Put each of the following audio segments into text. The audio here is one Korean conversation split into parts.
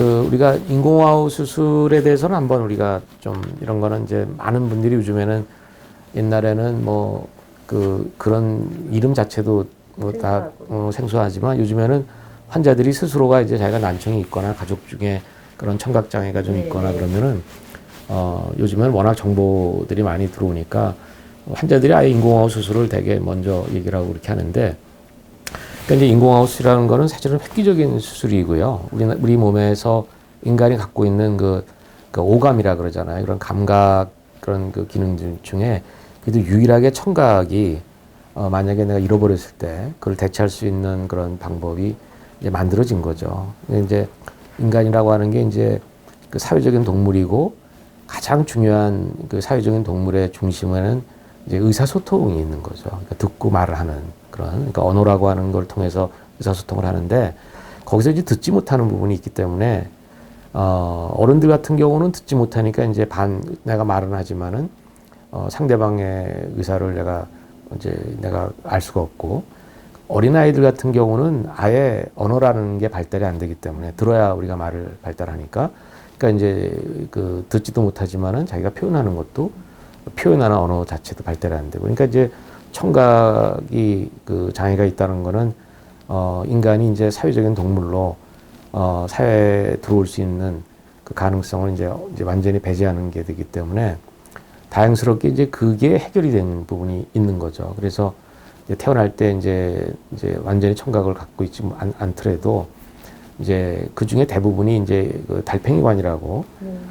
우리가 인공호흡 수술에 대해서는 한번 우리가 좀 이런 거는 이제 많은 분들이 요즘에는 옛날에는 뭐 그런 이름 자체도 뭐 다 생소하지만 요즘에는 환자들이 스스로가 이제 자기가 난청이 있거나 가족 중에 그런 청각장애가 좀 있거나 그러면은 요즘은 워낙 정보들이 많이 들어오니까 환자들이 아예 인공호흡 수술을 되게 먼저 얘기를 하고 그렇게 하는데, 그러니까 이제 인공호흡 수술이라는 거는 사실은 획기적인 수술이고요. 우리 몸에서 인간이 갖고 있는 그 오감이라 그러잖아요. 그런 감각, 그런 그 기능들 중에 그래도 유일하게 청각이 만약에 내가 잃어버렸을 때 그걸 대체할 수 있는 그런 방법이 이제 만들어진 거죠. 이제 인간이라고 하는 게 이제 그 사회적인 동물이고 가장 중요한 그 사회적인 동물의 중심에는 이제 의사소통이 있는 거죠. 그러니까 듣고 말을 하는 그런, 그러니까 언어라고 하는 걸 통해서 의사소통을 하는데 거기서 이제 듣지 못하는 부분이 있기 때문에 어른들 같은 경우는 듣지 못하니까 이제 내가 말은 하지만은 상대방의 의사를 내가 알 수가 없고, 어린아이들 같은 경우는 아예 언어라는 게 발달이 안 되기 때문에 들어야 우리가 말을 발달하니까, 그러니까 이제 듣지도 못하지만은 자기가 표현하는 것도 표현하는 언어 자체도 발달이 안 되고, 그러니까 이제 청각이 장애가 있다는 거는 인간이 이제 사회적인 동물로 사회에 들어올 수 있는 그 가능성을 이제 완전히 배제하는 게 되기 때문에 다행스럽게 이제 그게 해결이 된 부분이 있는 거죠. 그래서 이제 태어날 때 이제 완전히 청각을 갖고 있지 않더라도 이제 그 중에 대부분이 이제 달팽이관이라고,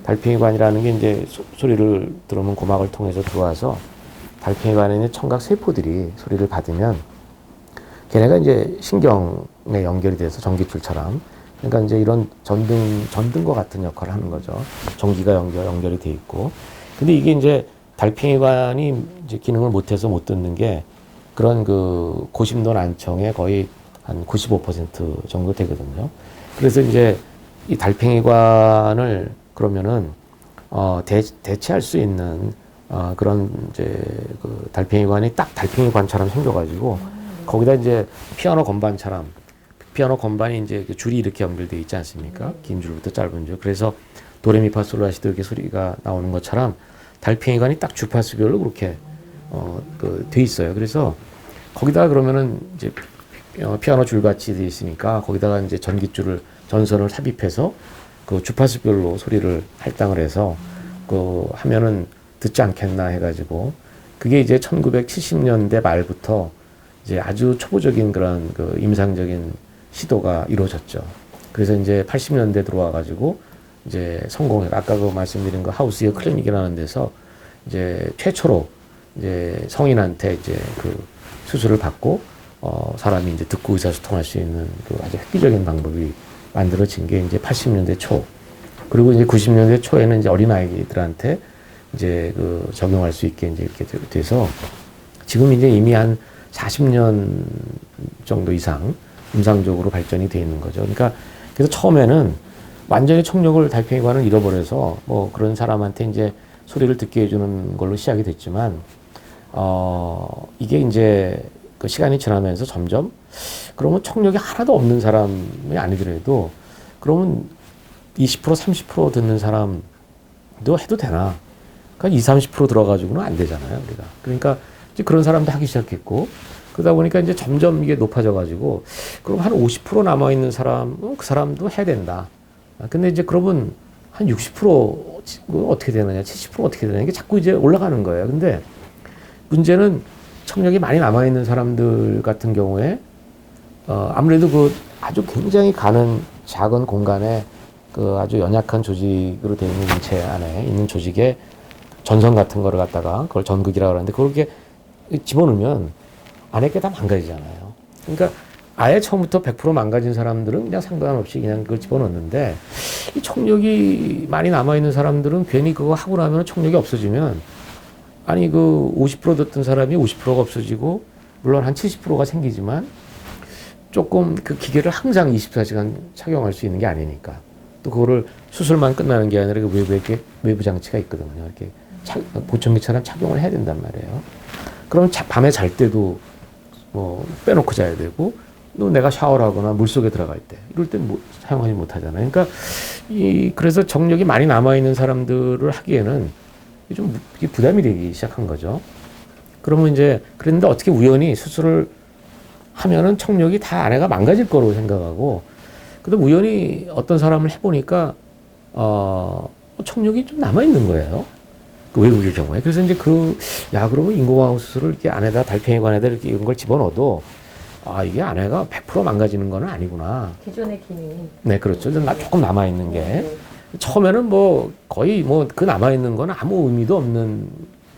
달팽이관이라는 게 이제 소리를 들으면 고막을 통해서 들어와서 달팽이관에 있는 청각 세포들이 소리를 받으면 걔네가 이제 신경에 연결이 돼서 전기줄처럼, 그러니까 이제 이런 전등과 같은 역할을 하는 거죠. 전기가 연결이 돼 있고. 근데 이게 이제 달팽이관이 이제 기능을 못해서 못 듣는 게 그런 고심도 난청의 거의 한 95% 정도 되거든요. 그래서 이제 이 달팽이관을 그러면은 대체할 수 있는 그런 이제 달팽이관이 딱 달팽이관처럼 생겨가지고 거기다 이제 피아노 건반이 이제 줄이 이렇게 연결되어 있지 않습니까? 긴 줄부터 짧은 줄. 그래서 도레미파솔라시도 이렇게 소리가 나오는 것처럼 달팽이관이 딱 주파수별로 그렇게 돼 있어요. 그래서 거기다가 그러면은 이제 피아노 줄같이 돼 있으니까 거기다가 이제 전선을 삽입해서 그 주파수별로 소리를 할당을 해서 하면은 듣지 않겠나 해가지고, 그게 이제 1970년대 말부터 이제 아주 초보적인 그런 임상적인 시도가 이루어졌죠. 그래서 이제 80년대 들어와가지고 이제 아까 말씀드린 하우스의 클리닉이라는 데서 이제 최초로 이제 성인한테 이제 수술을 받고 사람이 이제 듣고 의사소통할 수 있는 아주 획기적인 방법이 만들어진 게 이제 80년대 초, 그리고 이제 90년대 초에는 이제 어린아이들한테 이제 적용할 수 있게 이제 이렇게 돼서 지금 이제 이미 한 40년 정도 이상 임상적으로 발전이 돼 있는 거죠. 그러니까 그래서 처음에는 완전히 청력을 달팽이관을 잃어버려서 뭐 그런 사람한테 이제 소리를 듣게 해주는 걸로 시작이 됐지만 이게 이제 시간이 지나면서 점점 그러면 청력이 하나도 없는 사람이 아니더라도 그러면 20% 30% 듣는 사람도 해도 되나? 그러니까 20, 30% 들어가지고는 안 되잖아요, 우리가. 그러니까 이제 그런 사람도 하기 시작했고, 그러다 보니까 이제 점점 이게 높아져가지고, 그럼 한 50% 남아있는 사람, 그 사람도 해야 된다. 근데 이제 그러면 한 60% 어떻게 되느냐, 70% 어떻게 되느냐, 이게 자꾸 이제 올라가는 거예요. 근데 문제는 청력이 많이 남아있는 사람들 같은 경우에, 아무래도 아주 굉장히 가는 작은 공간에 아주 연약한 조직으로 되어 있는 인체 안에 있는 조직에 전선 같은 거를 갖다가 그걸 전극이라고 하는데 그렇게 집어넣으면 안에 게 다 망가지잖아요. 그러니까 아예 처음부터 100% 망가진 사람들은 그냥 상관없이 그냥 그걸 집어넣는데, 이 청력이 많이 남아있는 사람들은 괜히 그거 하고 나면 청력이 없어지면, 아니 50% 듣던 사람이 50%가 없어지고, 물론 한 70%가 생기지만 조금 그 기계를 항상 24시간 착용할 수 있는 게 아니니까, 또 그거를 수술만 끝나는 게 아니라 외부 장치가 있거든요. 이렇게 보청기처럼 착용을 해야 된단 말이에요. 그럼 밤에 잘 때도 뭐 빼놓고 자야 되고, 또 내가 샤워를 하거나 물속에 들어갈 때 이럴 땐 사용하지 못하잖아요. 그러니까 그래서 정력이 많이 남아있는 사람들을 하기에는 좀 이게 부담이 되기 시작한 거죠. 그러면 이제 그런데 어떻게 우연히 수술을 하면은 청력이 다 안에가 망가질 거로 생각하고, 근데 우연히 어떤 사람을 해보니까 청력이 좀 남아 있는 거예요. 그 외국의 경우에. 그래서 이제 그러면 인공호흡 수술을 이렇게 안에다 달팽이관에다 이렇게 이런 걸 집어넣어도 이게 안에가 100% 망가지는 건 아니구나. 기존의 기능이. 네, 그렇죠. 조금 남아 있는 게. 네. 처음에는 뭐 거의 뭐 그 남아 있는 건 아무 의미도 없는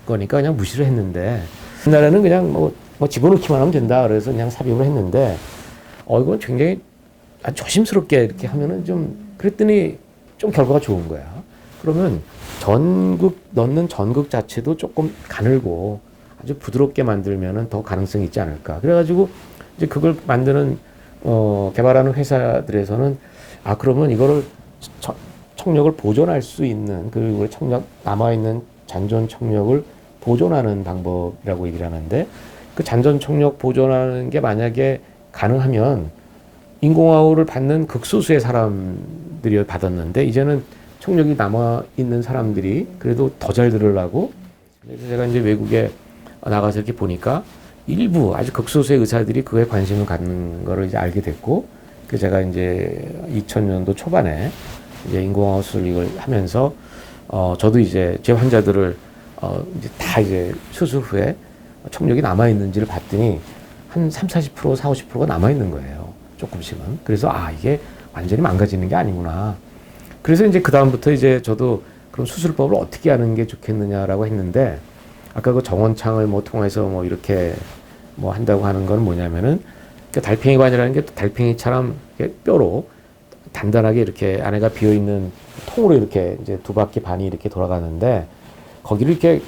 거니까 그냥 무시를 했는데, 옛날에는 그냥 뭐 집어넣기만 하면 된다 그래서 그냥 삽입을 했는데, 이건 굉장히 아주 조심스럽게 이렇게 하면은 좀, 그랬더니 좀 결과가 좋은 거야. 그러면 넣는 전극 자체도 조금 가늘고 아주 부드럽게 만들면은 더 가능성이 있지 않을까. 그래가지고 이제 그걸 만드는, 개발하는 회사들에서는 그러면 이거를 청력을 보존할 수 있는, 그리고 남아있는 잔존 청력을 보존하는 방법이라고 얘기를 하는데, 그 잔존 청력 보존하는 게 만약에 가능하면 인공호흡을 받는 극소수의 사람들이 받았는데, 이제는 청력이 남아있는 사람들이 그래도 더 잘 들으려고, 그래서 제가 이제 외국에 나가서 이렇게 보니까 일부 아주 극소수의 의사들이 그에 관심을 갖는 거를 이제 알게 됐고, 그 제가 이제 2000년도 초반에 이제 인공호흡 수술 이걸 하면서 저도 이제 제 환자들을 이제 다 이제 수술 후에 청력이 남아 있는지를 봤더니 한 30-40%, 40-50%가 남아 있는 거예요. 조금씩은. 그래서 이게 완전히 망가지는 게 아니구나. 그래서 이제 그다음부터 이제 저도 그럼 수술법을 어떻게 하는 게 좋겠느냐라고 했는데, 아까 그 정원창을 통해서 이렇게 한다고 하는 건 뭐냐면은, 그 달팽이관이라는 게 달팽이처럼 뼈로 단단하게 이렇게 안에가 비어 있는 통으로 이렇게 이제 2바퀴 반이 이렇게 돌아가는데, 거기를 이렇게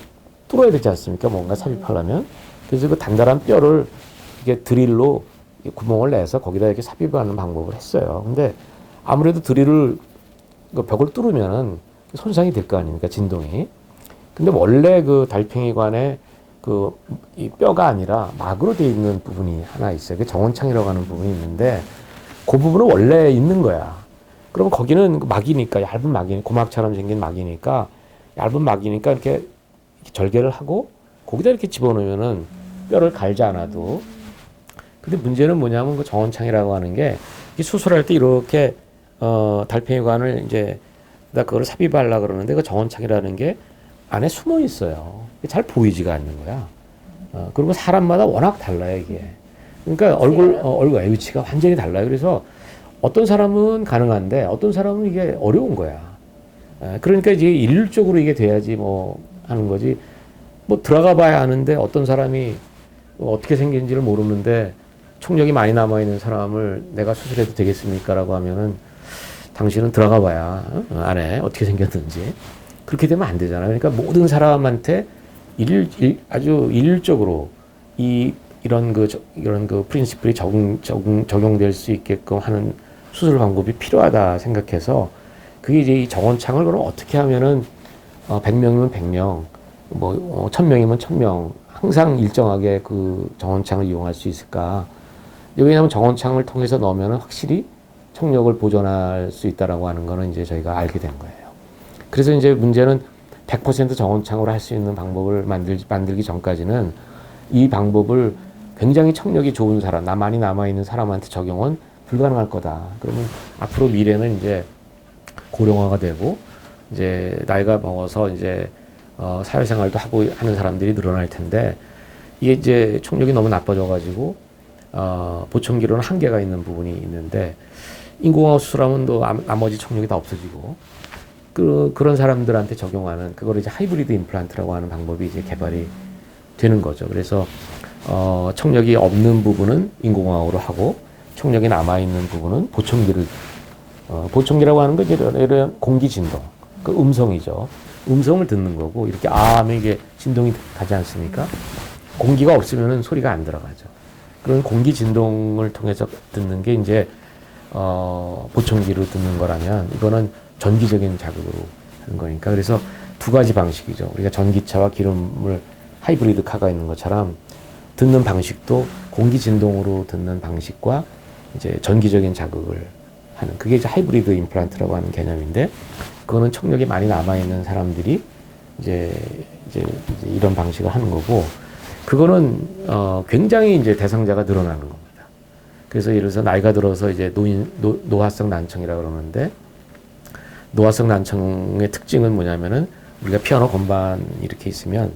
뚫어야 되지 않습니까? 뭔가 삽입하려면. 그래서 그 단단한 뼈를 이게 드릴로 구멍을 내서 거기다 이렇게 삽입하는 방법을 했어요. 근데 아무래도 드릴을 그 벽을 뚫으면은 손상이 될 거 아닙니까? 진동이. 근데 원래 그 달팽이관에 이 뼈가 아니라 막으로 되어 있는 부분이 하나 있어요. 그 정원창이라고 하는 부분이 있는데, 그 부분은 원래 있는 거야. 그러면 거기는 막이니까, 얇은 막이니까, 고막처럼 생긴 막이니까, 얇은 막이니까 이렇게 절개를 하고 거기다 이렇게 집어넣으면은 뼈를 갈지 않아도. 근데 문제는 뭐냐면 그 정원창이라고 하는 게 수술할 때 이렇게 달팽이관을 이제 그걸 삽입하려고 그러는데, 그 정원창이라는 게 안에 숨어 있어요. 잘 보이지가 않는 거야. 그리고 사람마다 워낙 달라요, 이게. 그러니까 얼굴 위치가 완전히 달라요. 그래서 어떤 사람은 가능한데 어떤 사람은 이게 어려운 거야. 그러니까 이제 일률적으로 이게 돼야지 하는 거지. 들어가 봐야 하는데, 어떤 사람이 어떻게 생긴지를 모르는데 청력이 많이 남아있는 사람을 내가 수술해도 되겠습니까? 라고 하면은, 당신은 들어가 봐야 안에 어떻게 생겼는지. 그렇게 되면 안 되잖아요. 그러니까 모든 사람한테 아주 일률적으로 이런 그 프린시플이 적용될 수 있게끔 하는 수술 방법이 필요하다 생각해서, 그게 이제 이 정원창을 그럼 어떻게 하면은 100명이면 100명, 1000명이면 1000명 항상 일정하게 그 정원창을 이용할 수 있을까? 왜냐하면 정원창을 통해서 넣으면 확실히 청력을 보존할 수 있다라고 하는 거는 이제 저희가 알게 된 거예요. 그래서 이제 문제는 100% 정원창으로 할 수 있는 방법을 만들기 전까지는 이 방법을 굉장히 청력이 좋은 사람, 많이 남아있는 사람한테 적용은 불가능할 거다. 그러면 앞으로 미래는 이제 고령화가 되고, 이제 나이가 먹어서 이제 사회생활도 하고 하는 사람들이 늘어날 텐데, 이게 이제 청력이 너무 나빠져가지고 보청기로는 한계가 있는 부분이 있는데, 인공호흡 수술하면 또 나머지 청력이 다 없어지고, 그런 사람들한테 적용하는 그거를 이제 하이브리드 임플란트라고 하는 방법이 이제 개발이 되는 거죠. 그래서 청력이 없는 부분은 인공호흡으로 하고, 청력이 남아 있는 부분은 보청기라고 하는 건 이런 공기 진동, 그 음성이죠. 음성을 듣는 거고, 이렇게 하면 이게 진동이 가지 않습니까? 공기가 없으면은 소리가 안 들어가죠. 그런 공기 진동을 통해서 듣는 게 이제 보청기로 듣는 거라면, 이거는 전기적인 자극으로 하는 거니까. 그래서 두 가지 방식이죠. 우리가 전기차와 기름을 하이브리드 카가 있는 것처럼 듣는 방식도 공기 진동으로 듣는 방식과 이제 전기적인 자극을 하는 그게 이제 하이브리드 임플란트라고 하는 개념인데 그거는 청력이 많이 남아 있는 사람들이 이제 이런 방식을 하는 거고 그거는 굉장히 이제 대상자가 늘어나는 겁니다. 그래서 예를 들어서 나이가 들어서 이제 노화성 난청이라 그러는데 노화성 난청의 특징은 뭐냐면은 우리가 피아노 건반 이렇게 있으면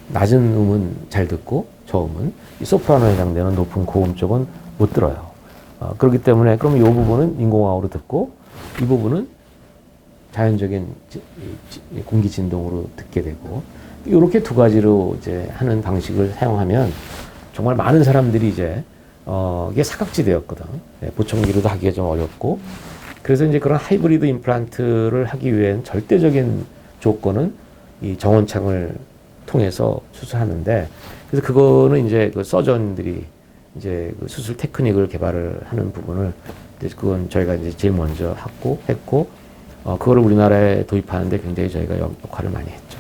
낮은 음은 잘 듣고 저음은 이 소프라노에 해당되는 높은 고음 쪽은 못 들어요. 그렇기 때문에 그러면 이 부분은 인공호흡으로 듣고 이 부분은 자연적인 공기 진동으로 듣게 되고 이렇게 두 가지로 이제 하는 방식을 사용하면 정말 많은 사람들이 이제 이게 사각지대였거든. 보청기로도 하기가 좀 어렵고 그래서 이제 그런 하이브리드 임플란트를 하기 위한 절대적인 조건은 이 정원창을 통해서 수술하는데 그래서 그거는 이제 그 서전들이 이제 그 수술 테크닉을 개발을 하는 부분을 이제 그건 저희가 이제 제일 먼저 했고 그거를 우리나라에 도입하는데 굉장히 저희가 역할을 많이 했죠.